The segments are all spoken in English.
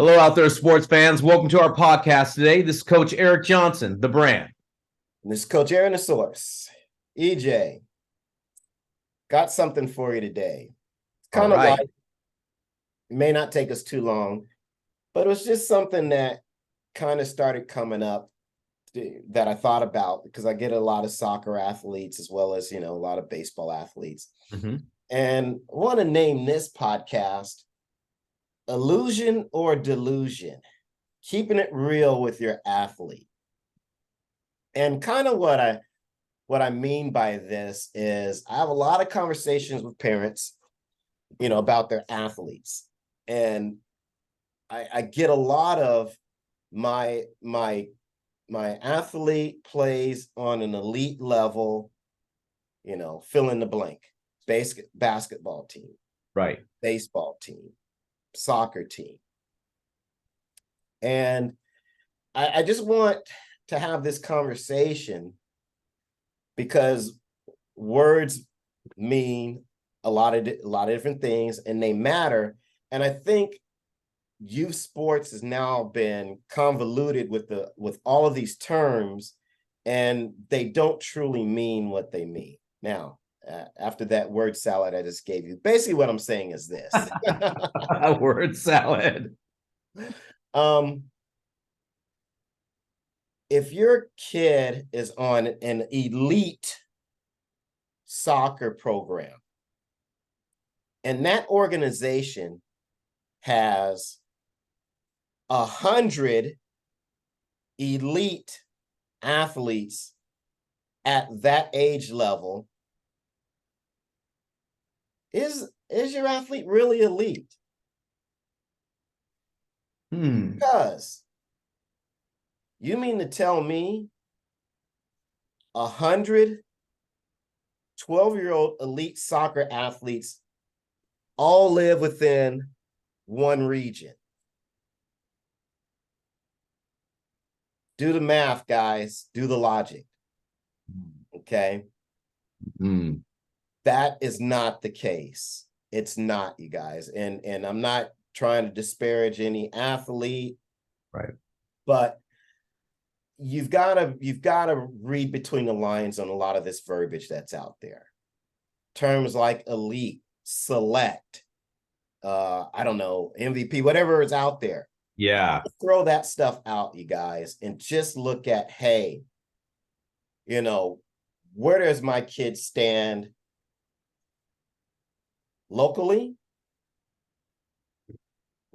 Hello, out there, sports fans. Welcome to our podcast today. This is Coach Eric Johnson, the brand. And this is Coach Aaron, the source. EJ, got something for you today. It's kind of right. light. It may not take us too long, but it was just something that kind of started coming up that I thought about because I get a lot of soccer athletes as well as, a lot of baseball athletes. And I want to name this podcast Illusion or Delusion, keeping it real with your athlete. And kind of what I mean by this is I have a lot of conversations with parents, about their athletes. And I get a lot of my athlete plays on an elite level, fill in the blank, basketball team, right, baseball team, soccer team. And I just want to have this conversation because words mean a lot of different things and they matter. And I think youth sports has now been convoluted with all of these terms, and they don't truly mean what they mean. Now, after that word salad I just gave you, basically what I'm saying is this. Word salad. If your kid is on an elite soccer program and that organization has 100 elite athletes at that age level, is your athlete really elite? Because you mean to tell me 100 12-year-old elite soccer athletes all live within one region? Do the math, guys. Do the logic. Okay. That is not the case. It's not, you guys. And I'm not trying to disparage any athlete. Right. But you've got to read between the lines on a lot of this verbiage that's out there. Terms like elite, select, I don't know, MVP, whatever is out there. Yeah. Throw that stuff out, you guys, and just look at, hey, where does my kid stand locally,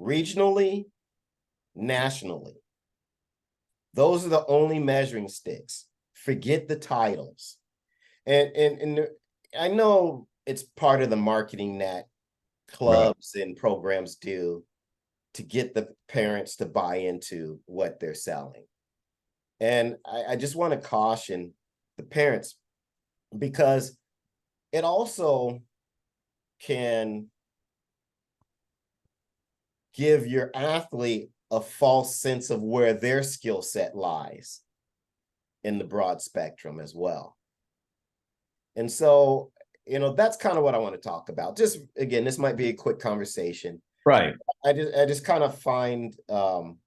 regionally, nationally? Those are the only measuring sticks. Forget the titles. And I know it's part of the marketing that clubs and programs do to get the parents to buy into what they're selling. And I just want to caution the parents, because it also can give your athlete a false sense of where their skill set lies in the broad spectrum as well. And so, that's kind of what I want to talk about. Just again, this might be a quick conversation. Right. I just kind of find some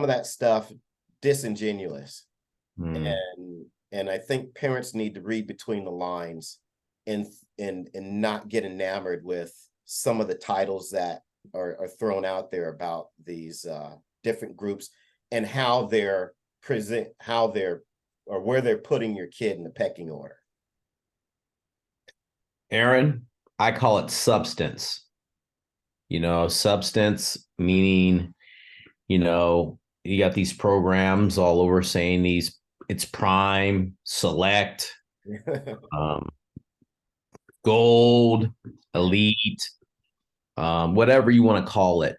of that stuff disingenuous. And I think parents need to read between the lines and not get enamored with some of the titles that are thrown out there about these different groups and how they're or where they're putting your kid in the pecking order. Aaron, I call it substance. Substance meaning, you got these programs all over saying it's prime, select, gold, elite, whatever you want to call it.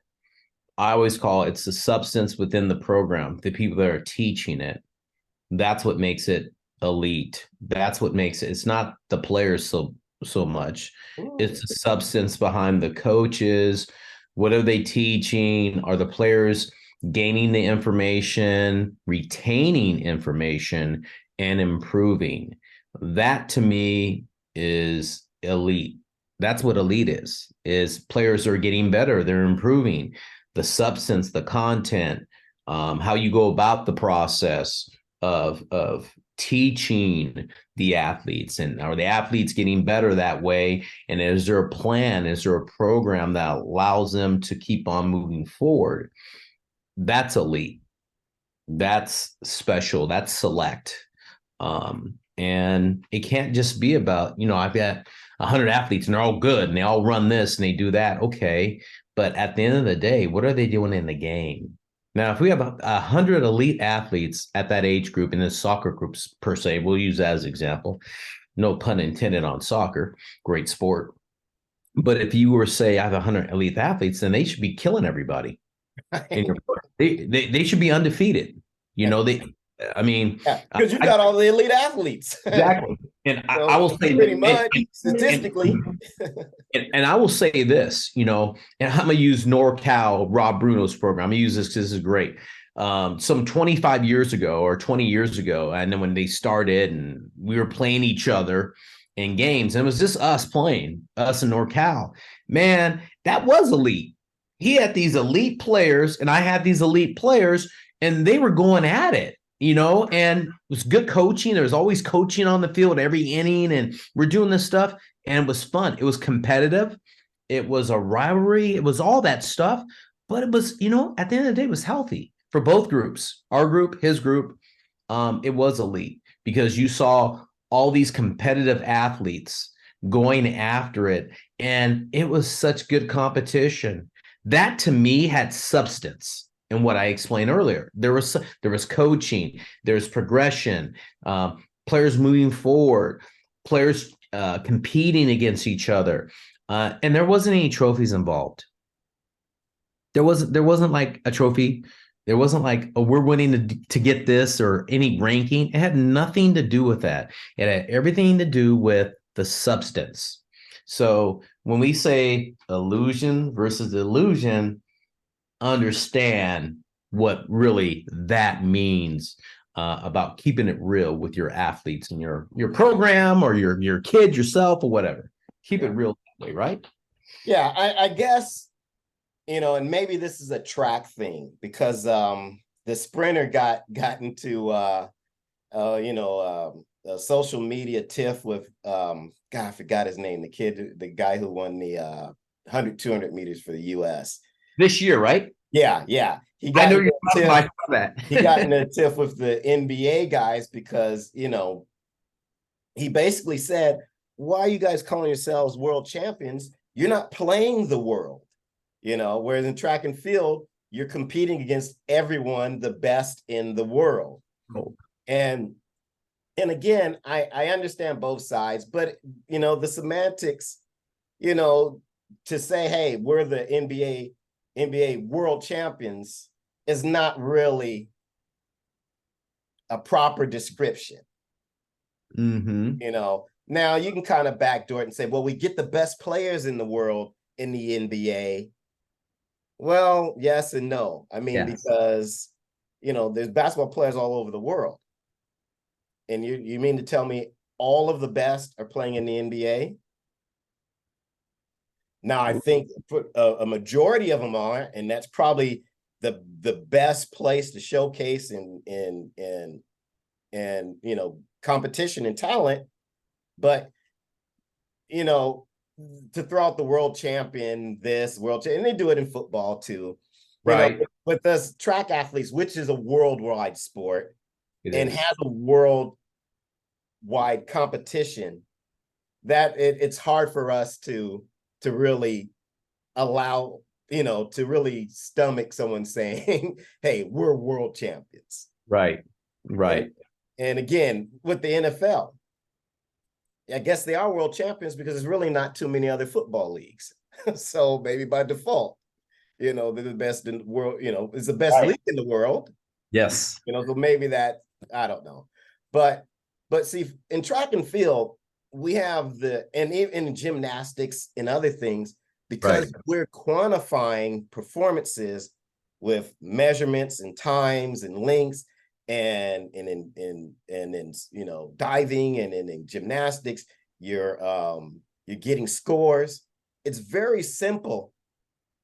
I always call it's the substance within the program, the people that are teaching it. That's what makes it elite. That's what makes it. It's not the players so much. It's the substance behind the coaches. What are they teaching? Are the players gaining the information, retaining information, and improving? That to me is elite. That's what elite is players are getting better. They're improving the substance, the content, how you go about the process of teaching the athletes, and are the athletes getting better that way? And is there a plan? Is there a program that allows them to keep on moving forward? That's elite. That's special. That's select. And it can't just be about, I've got 100 athletes and they're all good and they all run this and they do that. Okay. But at the end of the day, what are they doing in the game? Now, if we have 100 elite athletes at that age group in the soccer groups per se, we'll use that as an example. No pun intended on soccer, great sport. But if you were say I have 100 elite athletes, then they should be killing everybody. They should be undefeated. I mean, Yeah, because you've got all the elite athletes. exactly. And So, I will say pretty that, much statistically. and I will say this, and I'm gonna use NorCal Rob Bruno's program. I'm gonna use this because this is great. Some 25 years ago or 20 years ago, and then when they started and we were playing each other in games, and it was just us playing, us in NorCal. Man, that was elite. He had these elite players, and I had these elite players, and they were going at it. And it was good coaching. There was always coaching on the field every inning, and we're doing this stuff, and it was fun. It was competitive. It was a rivalry. It was all that stuff, but it was, at the end of the day, it was healthy for both groups, our group, his group. It was elite because you saw all these competitive athletes going after it, and it was such good competition. That to me had substance. And what I explained earlier, there was coaching, there's progression, players moving forward, players competing against each other, and there wasn't any trophies involved. There wasn't like a trophy. There wasn't like, oh, we're winning to get this or any ranking. It had nothing to do with that. It had everything to do with the substance. So when we say illusion versus illusion, understand what really that means about keeping it real with your athletes and your program or your kid, yourself, or whatever. Keep it real that way, right? Yeah, I guess, and maybe this is a track thing because the sprinter got into a social media tiff with God, I forgot his name, the guy who won the 100, 200 meters for the US. This year, right? Yeah. I know you're talking about that. He got in a tiff with the NBA guys because, he basically said, why are you guys calling yourselves world champions? You're not playing the world, whereas in track and field, you're competing against everyone, the best in the world. Oh. And again, I understand both sides, but, the semantics, to say, hey, we're the NBA world champions is not really a proper description. Mm-hmm. Now you can kind of backdoor it and say, well, we get the best players in the world in the NBA. Well, yes and no. I mean, Yes. because, there's basketball players all over the world. And you mean to tell me all of the best are playing in the NBA? Now, I think a majority of them are, and that's probably the best place to showcase and competition and talent. But to throw out the world champion, and they do it in football too, right? But the track athletes, which is a worldwide sport and is. has a worldwide competition, that it's hard for us to really allow, to really stomach someone saying, hey, we're world champions. Right. And again, with the NFL, I guess they are world champions because there's really not too many other football leagues. So maybe by default, they're the best in the world, it's the best league in the world. Yes. So maybe that, I don't know. But see, in track and field, we have and even in gymnastics and other things, because we're quantifying performances with measurements and times and lengths and in diving and in gymnastics, you're you're getting scores. It's very simple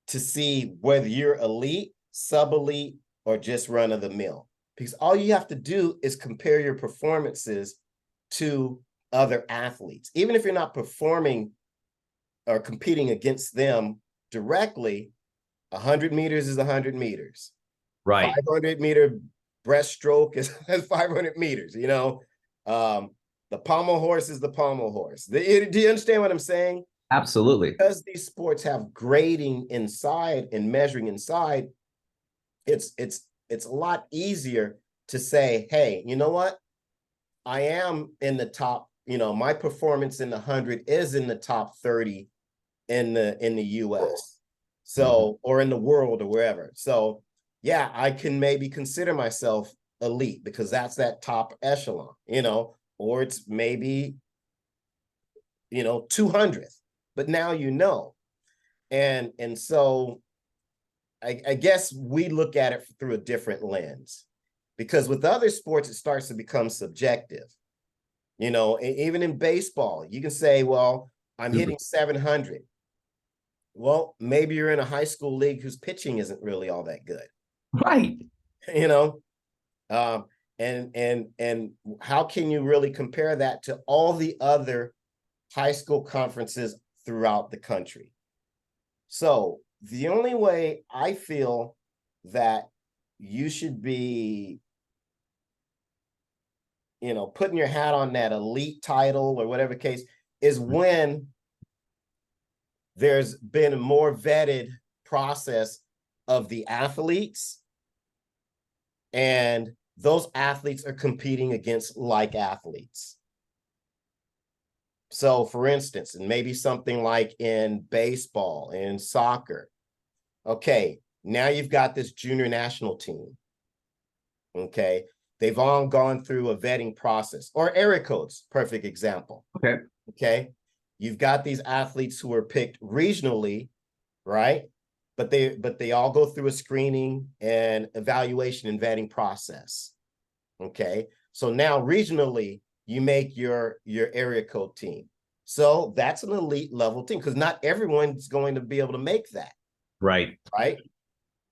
to see whether you're elite, sub-elite, or just run of the mill. Because all you have to do is compare your performances to other athletes. Even if you're not performing or competing against them directly, 100 meters is 100 meters. Right. 500-meter breaststroke is 500 meters, you know. The pommel horse is the pommel horse. Do you understand what I'm saying? Absolutely. Because these sports have grading inside and measuring inside, it's a lot easier to say, hey, you know what? I am in the top, you know, my performance in the 100 is in the top 30 in the US. So, or in the world or wherever. So, yeah, I can maybe consider myself elite because that's that top echelon, you know, or it's maybe, you know, 200th. But now you know. And so I guess we look at it through a different lens, because with other sports, it starts to become subjective. You know, even in baseball, you can say, well, I'm hitting 700. Well, maybe you're in a high school league whose pitching isn't really all that good. Right. You know, um, and how can you really compare that to all the other high school conferences throughout the country? So the only way I feel that you should be, you know, putting your hat on that elite title or whatever case is when there's been a more vetted process of the athletes, and those athletes are competing against like athletes. So for instance, and maybe something like in baseball and soccer, okay, now you've got this junior national team. Okay, they've all gone through a vetting process, or area codes, perfect example. Okay. Okay, you've got these athletes who are picked regionally, right? But they all go through a screening and evaluation and vetting process. Okay, so now regionally you make your area code team. So that's an elite level team, because not everyone's going to be able to make that. Right. Right.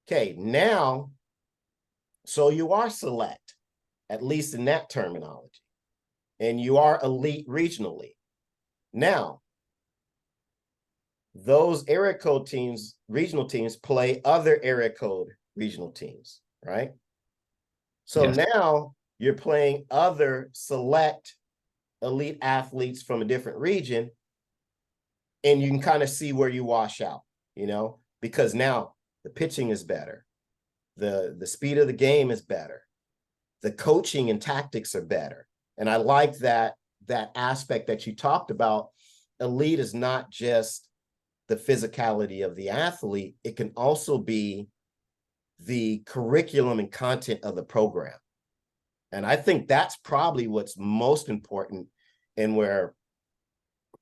Okay, now, so you are select, at least in that terminology, and you are elite regionally. Now, those area code teams, regional teams, play other area code regional teams, right? So Yes. now you're playing other select elite athletes from a different region, and you can kind of see where you wash out, you know, because now the pitching is better, the speed of the game is better, the coaching and tactics are better. And I like that aspect that you talked about. Elite is not just the physicality of the athlete, it can also be the curriculum and content of the program. And I think that's probably what's most important, and where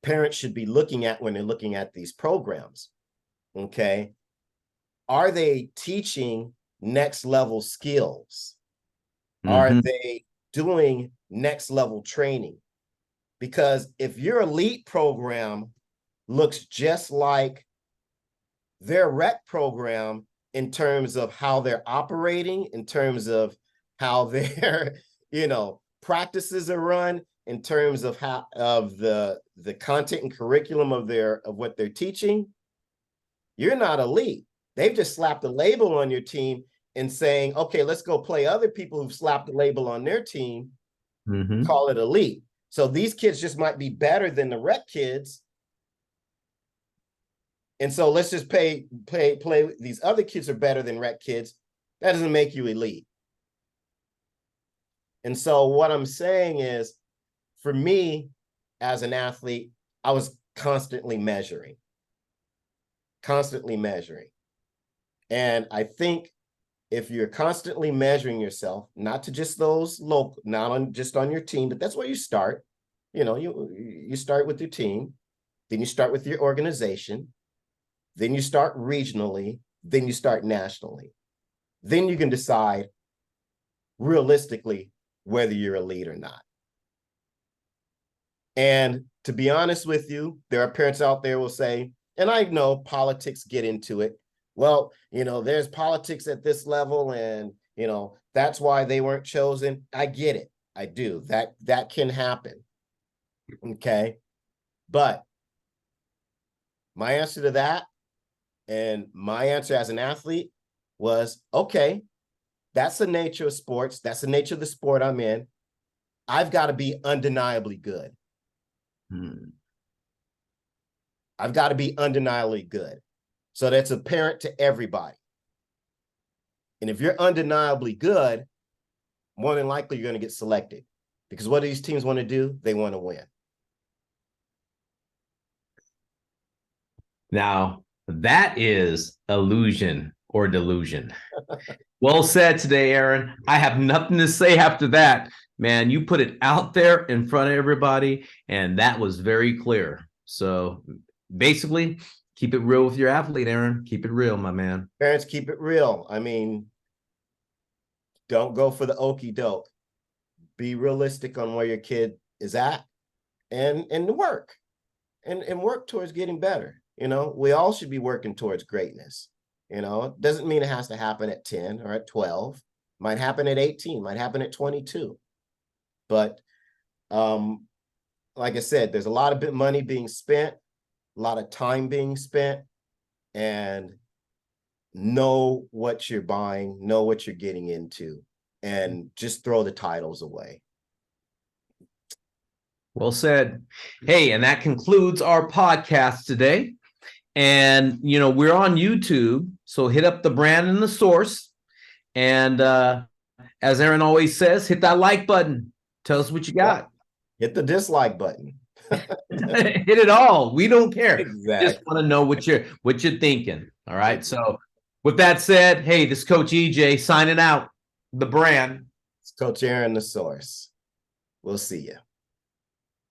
parents should be looking at when they're looking at these programs. Okay, are they teaching next level skills? Are they doing next level training? Because if your elite program looks just like their rec program in terms of how they're operating, in terms of how their, you know, practices are run, in terms of how of the content and curriculum of what they're teaching, you're not elite. They've just slapped a label on your team and saying, okay, let's go play other people who've slapped a label on their team, call it elite. So these kids just might be better than the rec kids. And so let's just play. These other kids are better than rec kids. That doesn't make you elite. And so what I'm saying is, for me as an athlete, I was constantly measuring. And I think if you're constantly measuring yourself, not to just those local, not on just on your team, but that's where you start. You know, you start with your team, then you start with your organization, then you start regionally, then you start nationally. Then you can decide realistically whether you're elite or not. And to be honest with you, there are parents out there will say, and I know politics get into it. Well, there's politics at this level, and that's why they weren't chosen. I get it. I do. That can happen. Okay. But my answer to that, and my answer as an athlete, was, okay, that's the nature of sports. That's the nature of the sport I'm in. I've got to be undeniably good. I've got to be undeniably good. So that's apparent to everybody. And if you're undeniably good, more than likely you're going to get selected. Because what do these teams want to do? They want to win. Now, that is illusion or delusion. Well said today, Aaron. I have nothing to say after that. Man, you put it out there in front of everybody, and that was very clear. So basically, keep it real with your athlete, Aaron. Keep it real, my man. Parents, keep it real. I mean, don't go for the okey doke. Be realistic on where your kid is at, and work and work towards getting better. We all should be working towards greatness. It doesn't mean it has to happen at 10 or at 12. Might happen at 18, might happen at 22. But like I said, there's a lot of money being spent, a lot of time being spent, and know what you're buying, know what you're getting into, and just throw the titles away. Well said. Hey, and that concludes our podcast today. And, we're on YouTube, so hit up the brand and the source. And as Aaron always says, hit that like button. Tell us what you got. Hit the dislike button. Hit it all. We don't care. Exactly. Just want to know what you're thinking. All right. So with that said, hey, this is Coach EJ signing out. The brand. It's Coach Aaron, the source. We'll see you.